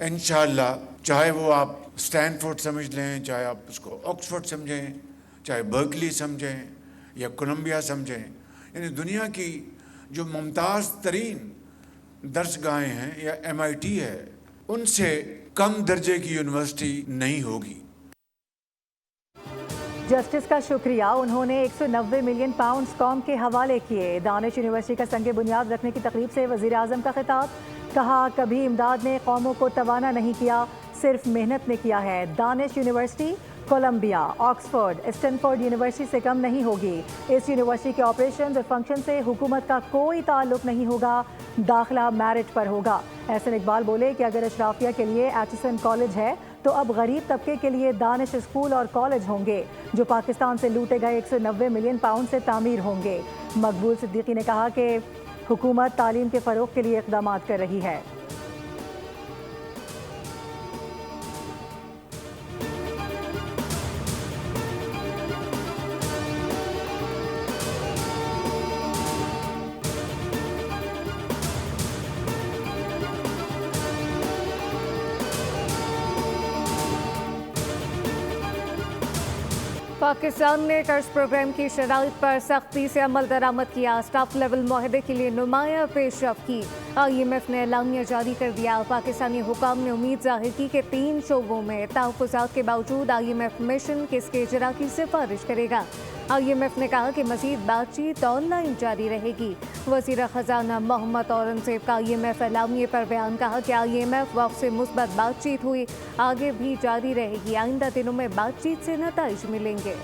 इंशाअल्लाह, चाहे वो आप स्टैनफोर्ड समझ लें, चाहे आप उसको ऑक्सफोर्ड समझें, चाहे बर्कली समझें या कोलंबिया समझें, यानी दुनिया की जो मुमताज़ तरीन दर्सगाहें हैं या MIT है, उनसे कम दर्जे की यूनिवर्सिटी नहीं होगी। जस्टिस का शुक्रिया, उन्होंने 190 मिलियन पाउंड्स कौम के हवाले किए। दानिश यूनिवर्सिटी का संगे बुनियाद रखने की तकरीब से वज़ीर आज़म का खिताब, कहा कभी इमदाद ने कौमों को तवाना नहीं किया, सिर्फ मेहनत ने किया है। Danish university Columbia, Oxford, Stanford university से कम नहीं होगी। इस यूनिवर्सिटी के ऑपरेशन और फंक्शन से हुकूमत का कोई ताल्लुक नहीं होगा, दाखिला मेरिट पर होगा। एहसन इकबाल बोले कि अगर अशराफिया के लिए एचिसन कॉलेज है तो अब गरीब तबके के लिए दानिश स्कूल और कॉलेज होंगे, जो पाकिस्तान से लूटे गए 190 मिलियन पाउंड से तामीर होंगे। मकबूल सिद्दीकी ने कहा कि हुकूमत तालीम के फ़रोग के लिए इक़दाम कर रही है। पाकिस्तान ने कर्ज प्रोग्राम की शराइत पर सख्ती से अमल दरामद किया। स्टाफ लेवल माहदे के लिए नुमाया पेशरफ की। IMF ने एलामिया जारी कर दिया। पाकिस्तानी हुकाम ने उम्मीद जाहिर की कि 3 शोबों में तहफ़्फ़ुज़ात के बावजूद IMF मिशन किसके इजरा की सिफारिश करेगा। IMF ने कहा कि मज़ीद बातचीत ऑनलाइन जारी रहेगी। वज़ीर ख़जाना मोहम्मद औरंगज़ेब का IMF एलामिया पर बयान, कहा कि IMF वफ़द से मुस्बत बातचीत हुई, आगे भी जारी रहेगी। आइंदा दिनों में बातचीत से नताइज मिलेंगे।